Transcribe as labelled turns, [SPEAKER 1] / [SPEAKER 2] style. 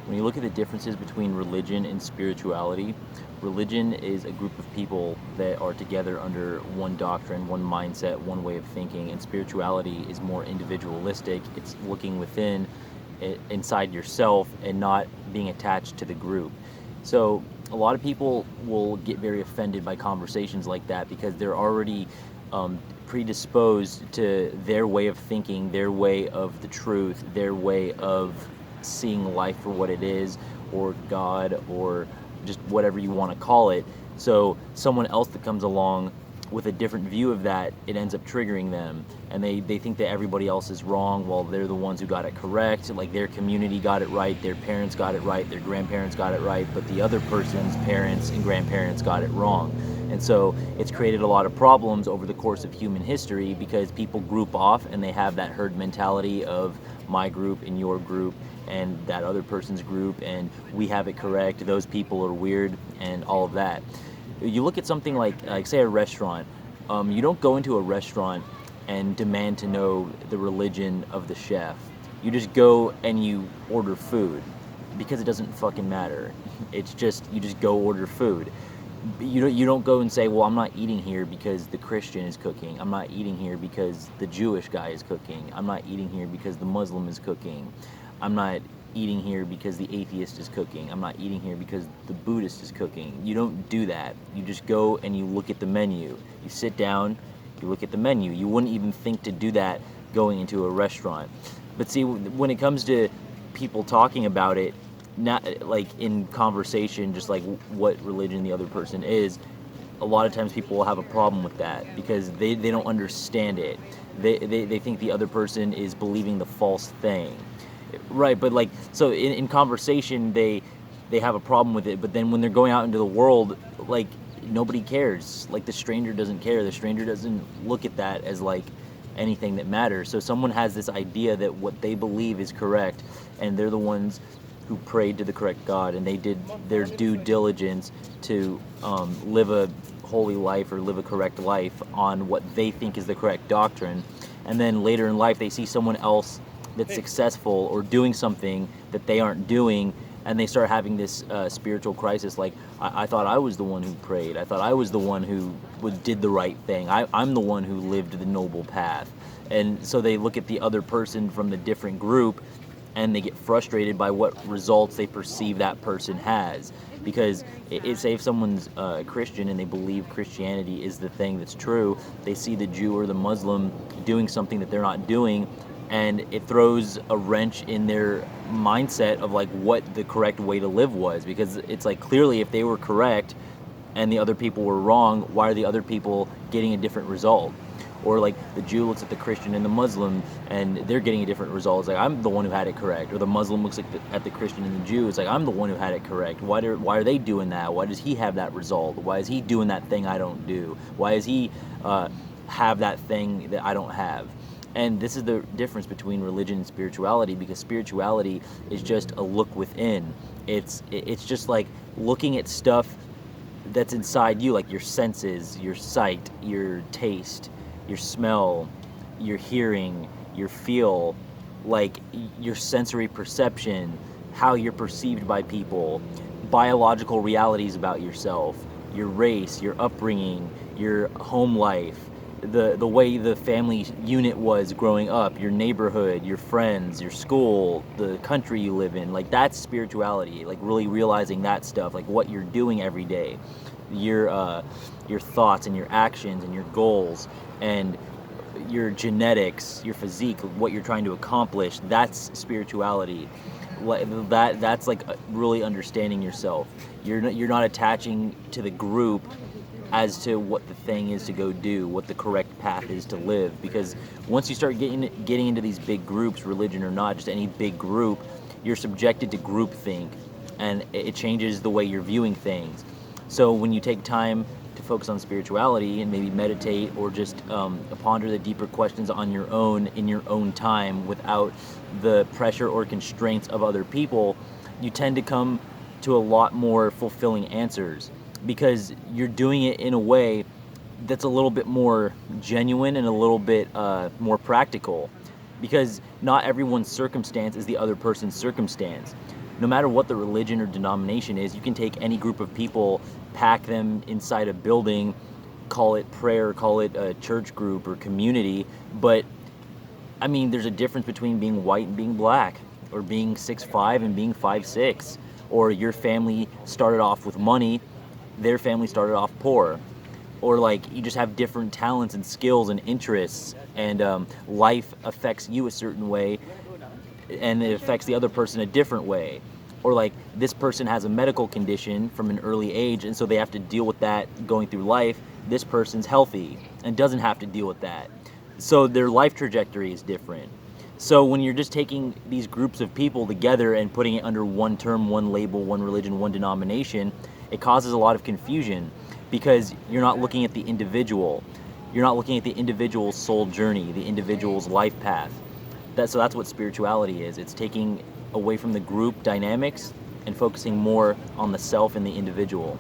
[SPEAKER 1] When you look at the differences between religion and spirituality, religion is a group of people that are together under one doctrine, one mindset, one way of thinking, and spirituality is more individualistic. It's looking within, inside yourself, and not being attached to the group. So a lot of people will get very offended by conversations like that because they're already predisposed to their way of thinking, their way of the truth, their way of seeing life for what it is, or God, or just whatever you want to call it. So someone else that comes along with a different view of that, it ends up triggering them, and they think that everybody else is wrong while they're the ones who got it correct. Like their community got it right, their parents got it right, their grandparents got it right, but the other person's parents and grandparents got it wrong. And so it's created a lot of problems over the course of human history because people group off and they have that herd mentality of my group and your group and that other person's group, and we have it correct, those people are weird, and all of that. You look at something like say a restaurant. You don't go into a restaurant and demand to know the religion of the chef. You just go and you order food because it doesn't fucking matter. It's just you just go order food. You don't go and say, well, I'm not eating here because the Christian is cooking. I'm not eating here because the Jewish guy is cooking. I'm not eating here because the Muslim is cooking. I'm not eating here because the atheist is cooking. I'm not eating here because the Buddhist is cooking. You don't do that. You just go and you look at the menu. You sit down, you look at the menu. You wouldn't even think to do that going into a restaurant. But see, when it comes to people talking about it, not like in conversation, just like what religion the other person is, a lot of times people will have a problem with that because they don't understand it. They think the other person is believing the false thing. Right, but like, so in conversation, they have a problem with it, but then when they're going out into the world, like, nobody cares. Like, the stranger doesn't care. The stranger doesn't look at that as, like, anything that matters. So someone has this idea that what they believe is correct, and they're the ones who prayed to the correct God, and they did their due diligence to live a holy life or live a correct life on what they think is the correct doctrine. And then later in life, they see someone else that's successful or doing something that they aren't doing, and they start having this spiritual crisis. Like, I thought I was the one who prayed. I thought I was the one who did the right thing. I'm the one who lived the noble path. And so they look at the other person from the different group, and they get frustrated by what results they perceive that person has. Because say if someone's Christian and they believe Christianity is the thing that's true, they see the Jew or the Muslim doing something that they're not doing, and it throws a wrench in their mindset of like what the correct way to live was. Because it's like, clearly if they were correct and the other people were wrong, why are the other people getting a different result? Or like the Jew looks at the Christian and the Muslim and they're getting a different result. It's like, I'm the one who had it correct. Or the Muslim looks at the Christian and the Jew. It's like, I'm the one who had it correct. Why are they doing that? Why does he have that result? Why is he doing that thing I don't do? Why does he have that thing that I don't have? And this is the difference between religion and spirituality, because spirituality is just a look within. It's just like looking at stuff that's inside you, like your senses, your sight, your taste, your smell, your hearing, your feel, like your sensory perception, how you're perceived by people, biological realities about yourself, your race, your upbringing, your home life, the way the family unit was growing up, your neighborhood, your friends, your school, the country you live in. Like, that's spirituality, like really realizing that stuff, like what you're doing every day, your thoughts and your actions and your goals and your genetics, your physique, what you're trying to accomplish. That's spirituality. That's like really understanding yourself. You're not attaching to the group as to what the thing is to go do, what the correct path is to live. Because once you start getting into these big groups, religion or not, just any big group, you're subjected to groupthink, and it changes the way you're viewing things. So when you take time to focus on spirituality and maybe meditate or just ponder the deeper questions on your own in your own time without the pressure or constraints of other people, you tend to come to a lot more fulfilling answers, because you're doing it in a way that's a little bit more genuine and a little bit more practical. Because not everyone's circumstance is the other person's circumstance. no matter what the religion or denomination is, you can take any group of people, pack them inside a building, call it prayer, call it a church group or community, but I mean, there's a difference between being white and being black, or being 6'5" and being 5'6", or your family started off with money, their family started off poor, or like you just have different talents and skills and interests, and life affects you a certain way and it affects the other person a different way. Or like this person has a medical condition from an early age, and so they have to deal with that going through life. This person's healthy and doesn't have to deal with that, so their life trajectory is different. So when you're just taking these groups of people together and putting it under one term, one label, one religion, one denomination, it causes a lot of confusion, because you're not looking at the individual. You're not looking at the individual's soul journey, the individual's life path. So that's what spirituality is. It's taking away from the group dynamics and focusing more on the self and the individual.